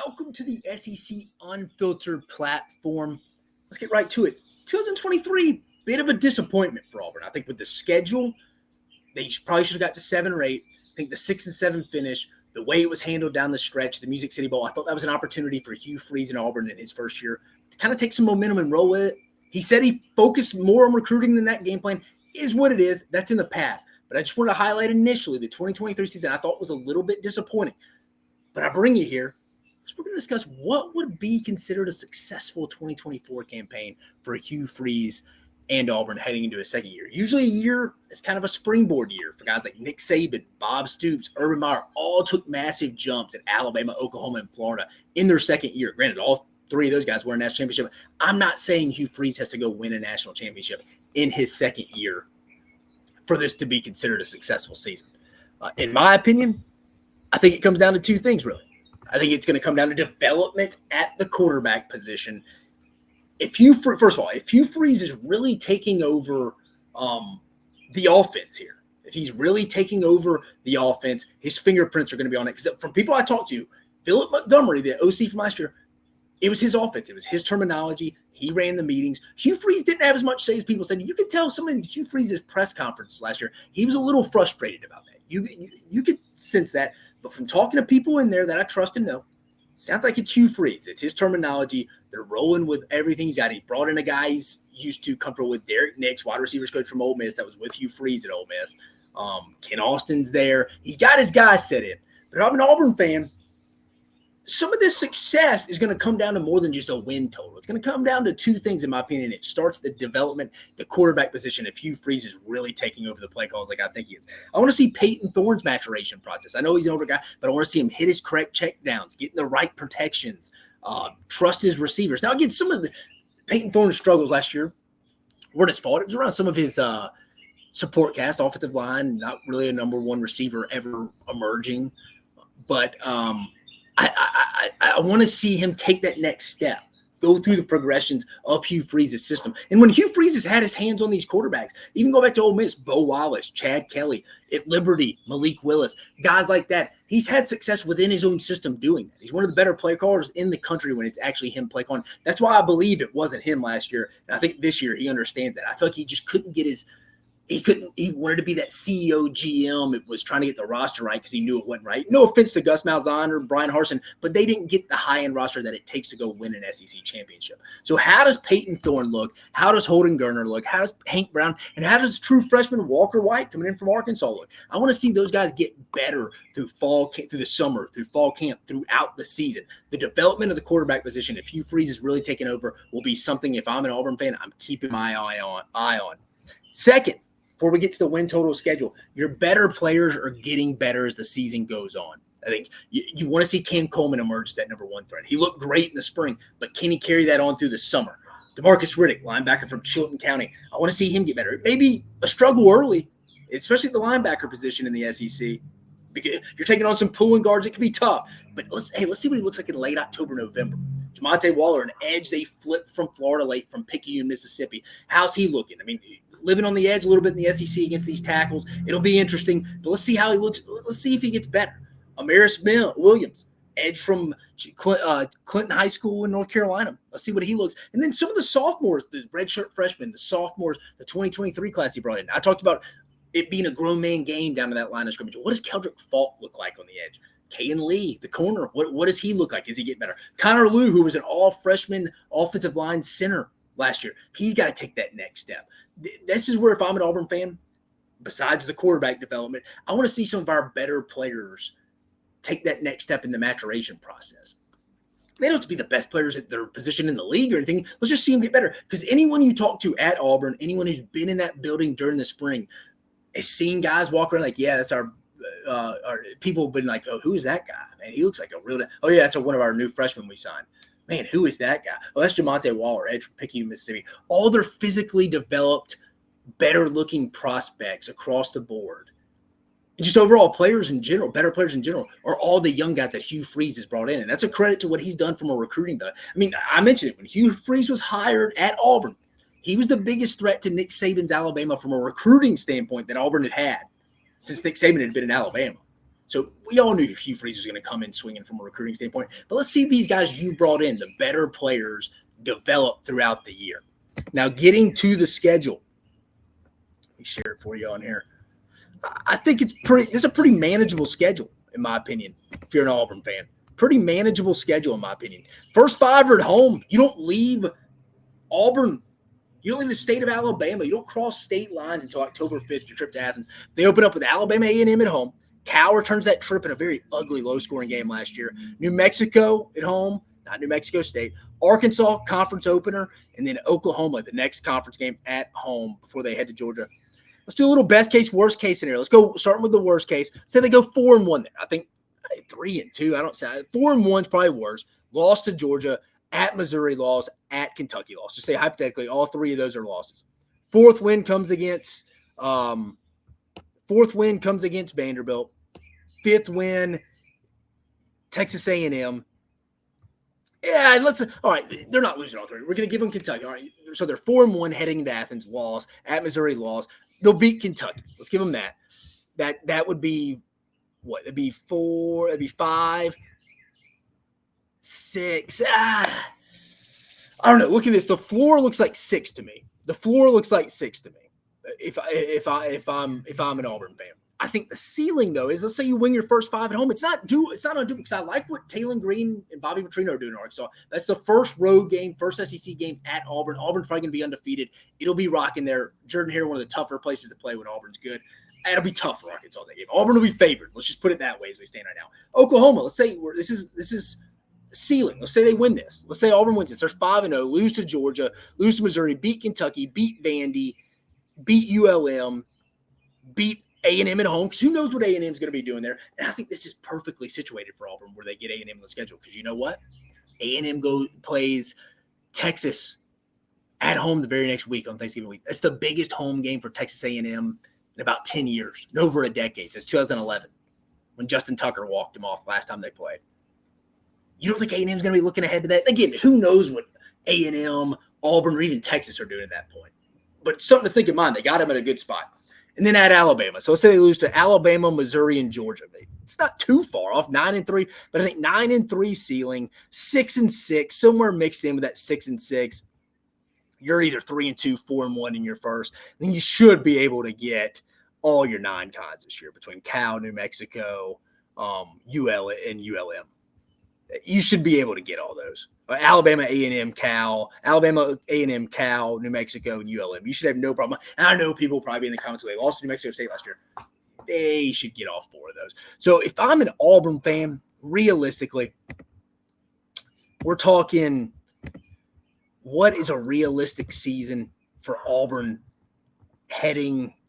Welcome to the SEC Unfiltered platform. Let's get right to it. 2023, bit of a disappointment for Auburn. I think with the schedule, they probably should have got to 7 or 8. I think the 6 and 7 finish, the way it was handled down the stretch, the Music City Bowl, I thought that was an opportunity for Hugh Freeze and Auburn in his first year to kind of take some momentum and roll with it. He said he focused more on recruiting than that game plan. Is what it is. That's in the past. But I just want to highlight initially the 2023 season I thought was a little bit disappointing. But I bring you here because we're going to discuss what would be considered a successful 2024 campaign for Hugh Freeze and Auburn heading into a second year. Usually a year, it's kind of a springboard year for guys like Nick Saban, Bob Stoops, Urban Meyer, all took massive jumps at Alabama, Oklahoma, and Florida in their second year. Granted, all 3 of those guys won a national championship. I'm not saying Hugh Freeze has to go win a national championship in his second year for this to be considered a successful season. In my opinion, I think it comes down to 2 things, really. I think it's going to come down to development at the quarterback position. First of all, if Hugh Freeze is really taking over the offense here, if he's really taking over the offense, his fingerprints are going to be on it. Because from people I talked to, Philip Montgomery, the OC from last year, it was his offense. It was his terminology. He ran the meetings. Hugh Freeze didn't have as much say as people said. You could tell some of Hugh Freeze's press conferences last year, he was a little frustrated about that. You could sense that. But from talking to people in there that I trust and know, sounds like it's Hugh Freeze. It's his terminology. They're rolling with everything he's got. He brought in a guy he's used to, comfortable with, Derek Nix, wide receivers coach from Ole Miss, that was with Hugh Freeze at Ole Miss. Ken Austin's there. He's got his guys set in. But if I'm an Auburn fan, some of this success is going to come down to more than just a win total. It's going to come down to 2 things, in my opinion. It starts the development, the quarterback position, if Hugh Freeze is really taking over the play calls like I think he is. I want to see Peyton Thorne's maturation process. I know he's an older guy, but I want to see him hit his correct check downs, get the right protections, trust his receivers. Now, again, some of the Peyton Thorne's struggles last year weren't his fault. It was around some of his support cast, offensive line, not really a number 1 receiver ever emerging. But I want to see him take that next step, go through the progressions of Hugh Freeze's system. And when Hugh Freeze has had his hands on these quarterbacks, even go back to Ole Miss, Bo Wallace, Chad Kelly, at Liberty, Malik Willis, guys like that, he's had success within his own system doing that. He's one of the better play callers in the country when it's actually him play calling. That's why I believe it wasn't him last year. And I think this year he understands that. I feel like he just couldn't get he wanted to be that CEO GM. It was trying to get the roster right because he knew it wasn't right. No offense to Gus Malzahn or Brian Harsin, but they didn't get the high-end roster that it takes to go win an SEC championship. So how does Peyton Thorne look? How does Holden Gerner look? How does Hank Brown? And how does true freshman Walker White coming in from Arkansas look? I want to see those guys get better through through the summer, through fall camp, throughout the season. The development of the quarterback position, if Hugh Freeze is really taking over, will be something, if I'm an Auburn fan, I'm keeping my eye on. Second, before we get to the win total schedule, your better players are getting better as the season goes on. I think you want to see Cam Coleman emerge as that number 1 threat. He looked great in the spring, but can he carry that on through the summer? DeMarcus Riddick, linebacker from Chilton County. I want to see him get better. It may be a struggle early, especially at the linebacker position in the SEC. Because you're taking on some pulling guards. It can be tough. But let's see what he looks like in late October, November. Jamante Waller, an edge they flipped from Florida late from Picayune, Mississippi. How's he looking? I mean, living on the edge a little bit in the SEC against these tackles. It'll be interesting, but let's see how he looks. Let's see if he gets better. Amaris Williams, edge from Clinton High School in North Carolina. Let's see what he looks. And then some of the sophomores, the redshirt freshmen, the sophomores, the 2023 class he brought in. I talked about it being a grown man game down to that line of scrimmage. What does Keldrick Falk look like on the edge? Kaden Lee, the corner, what does he look like? Is he getting better? Connor Liu, who was an all-freshman offensive line center last year, he's got to take that next step. This is where, if I'm an Auburn fan, besides the quarterback development, I want to see some of our better players take that next step in the maturation process. They don't have to be the best players at their position in the league or anything. Let's just see them get better. Because anyone you talk to at Auburn, anyone who's been in that building during the spring, has seen guys walk around like, yeah, that's our people have been like, oh, who is that guy? Man, he looks like a real – oh, yeah, that's one of our new freshmen we signed. Man, who is that guy? Oh, that's Jamante Waller, edge from Picayune, Mississippi. All their physically developed, better-looking prospects across the board. And just overall players in general, better players in general, are all the young guys that Hugh Freeze has brought in. And that's a credit to what he's done from a recruiting side. I mean, I mentioned it. When Hugh Freeze was hired at Auburn, he was the biggest threat to Nick Saban's Alabama from a recruiting standpoint that Auburn had since Nick Saban had been in Alabama. So we all knew Hugh Freeze was going to come in swinging from a recruiting standpoint. But let's see these guys you brought in, the better players, develop throughout the year. Now, getting to the schedule. Let me share it for you on here. I think this is a pretty manageable schedule, in my opinion, if you're an Auburn fan. Pretty manageable schedule, in my opinion. First 5 are at home. You don't leave Auburn. You don't leave the state of Alabama. You don't cross state lines until October 5th, your trip to Athens. They open up with Alabama A&M at home. Cal returns that trip in a very ugly, low-scoring game last year. New Mexico at home, not New Mexico State. Arkansas, conference opener, and then Oklahoma, the next conference game at home before they head to Georgia. Let's do a little best case, worst case scenario. Let's go starting with the worst case. Say they go 4-1 there. I think 3-2. I don't say 4-1 is probably worse. Loss to Georgia, at Missouri loss, at Kentucky loss. Just say hypothetically, all 3 of those are losses. Fourth win comes against Vanderbilt. 5th win, Texas A&M. Yeah, all right, they're not losing all 3. We're going to give them Kentucky. All right, so they're 4-1 heading into Athens, loss, at Missouri loss. They'll beat Kentucky. Let's give them that. That would be what? It'd be 4, it'd be 5, 6. I don't know. Look at this. The floor looks like 6 to me. If I'm an Auburn fan. I think the ceiling, though, is let's say you win your first 5 at home. It's not undoable because I like what Taylor Green and Bobby Petrino are doing in Arkansas. That's the first road game, first SEC game at Auburn. Auburn's probably going to be undefeated. It'll be rocking there. Jordan Hare, one of the tougher places to play when Auburn's good. It'll be tough for Arkansas that game. Auburn will be favored. Let's just put it that way as we stand right now. Oklahoma, let's say this is ceiling. Let's say they win this. Let's say Auburn wins this. There's 5-0, lose to Georgia, lose to Missouri, beat Kentucky, beat Vandy, beat ULM, beat A&M at home, because who knows what A&M is going to be doing there. And I think this is perfectly situated for Auburn where they get A&M on the schedule, because you know what? A&M plays Texas at home the very next week on Thanksgiving week. That's the biggest home game for Texas A&M in about 10 years, in over a decade, since 2011, when Justin Tucker walked them off last time they played. You don't think A&M is going to be looking ahead to that? Again, who knows what A&M, Auburn, or even Texas are doing at that point. But something to think in mind. They got them at a good spot. And then at Alabama. So let's say they lose to Alabama, Missouri, and Georgia. It's not too far off, 9-3, but I think 9-3 ceiling, 6-6, somewhere mixed in with that 6-6. You're either 3-2, 4-1 in your first. Then you should be able to get all your 9 cons this year between Cal, New Mexico, UL, and ULM. You should be able to get all those. Alabama, A&M, Cal, New Mexico, and ULM. You should have no problem. And I know people probably be in the comments where they lost to New Mexico State last year. They should get all 4 of those. So if I'm an Auburn fan, realistically, we're talking what is a realistic season for Auburn heading –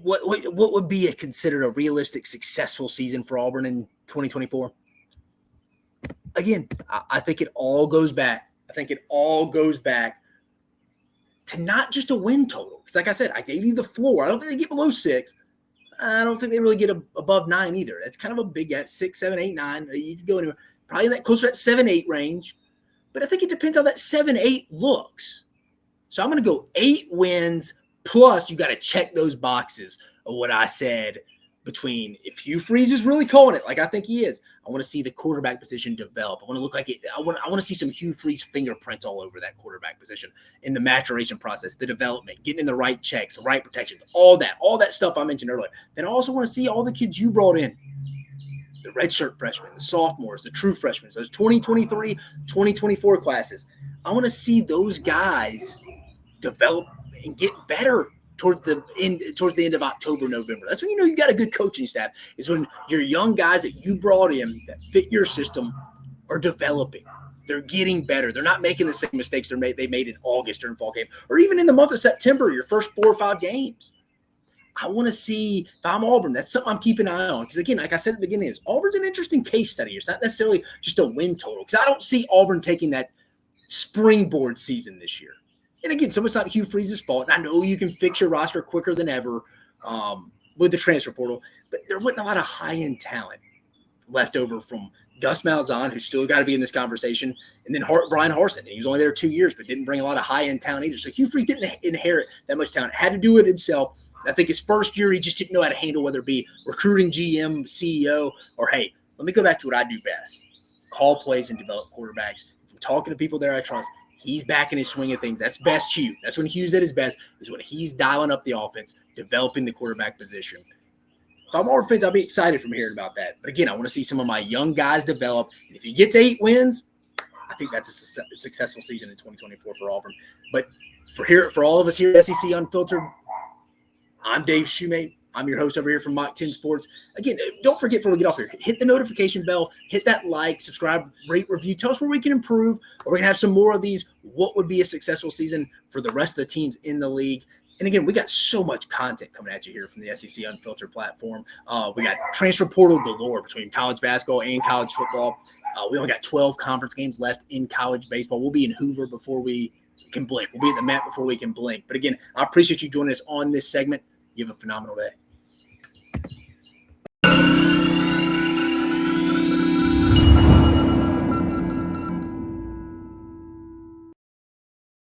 what would be considered a realistic, successful season for Auburn in 2024? Again, I think it all goes back. To not just a win total. Because like I said, I gave you the floor. I don't think they get below 6. I don't think they really get above 9 either. That's kind of a big at 6, 7, 8, 9. You could go anywhere. Probably that closer at 7, 8 range. But I think it depends how that 7, 8 looks. So I'm going to go 8 wins plus you got to check those boxes of what I said between if Hugh Freeze is really calling it like I think he is. I want to see the quarterback position develop. I want to look like it. I want to see some Hugh Freeze fingerprints all over that quarterback position in the maturation process, the development, getting in the right checks, the right protections, all that stuff I mentioned earlier. Then I also want to see all the kids you brought in, the redshirt freshmen, the sophomores, the true freshmen, those 2023, 2024 classes. I want to see those guys develop and get better towards the end of October, November. That's when you know you got a good coaching staff, is when your young guys that you brought in that fit your system are developing. They're getting better. They're not making the same mistakes they made in August during fall game, or even in the month of September, your first 4 or 5 games. I want to see, if I'm Auburn, that's something I'm keeping an eye on. Because, again, like I said at the beginning, Auburn's an interesting case study. It's not necessarily just a win total. Because I don't see Auburn taking that springboard season this year. And again, some of it's not Hugh Freeze's fault. And I know you can fix your roster quicker than ever with the transfer portal, but there wasn't a lot of high-end talent left over from Gus Malzahn, who's still got to be in this conversation, and then Brian Harsin. He was only there 2 years, but didn't bring a lot of high-end talent either. So Hugh Freeze didn't inherit that much talent. Had to do it himself. I think his first year, he just didn't know how to handle, whether it be recruiting GM, CEO, or, hey, let me go back to what I do best. Call plays and develop quarterbacks. If I'm talking to people there I trust, he's back in his swing of things. That's best Hugh. That's when Hugh's at his best, is when he's dialing up the offense, developing the quarterback position. If I'm Auburn fans, I'll be excited from hearing about that. But again, I want to see some of my young guys develop. And if he gets 8 wins, I think that's a successful season in 2024 for Auburn. But for all of us here at SEC Unfiltered, I'm Dave Shumate. I'm your host over here from Mock 10 Sports. Again, don't forget before we get off here, hit the notification bell, hit that like, subscribe, rate, review. Tell us where we can improve, or we're going to have some more of these. What would be a successful season for the rest of the teams in the league? And again, we got so much content coming at you here from the SEC Unfiltered platform. We got transfer portal galore between college basketball and college football. We only got 12 conference games left in college baseball. We'll be in Hoover before we can blink. We'll be at the Met before we can blink. But again, I appreciate you joining us on this segment. You have a phenomenal day.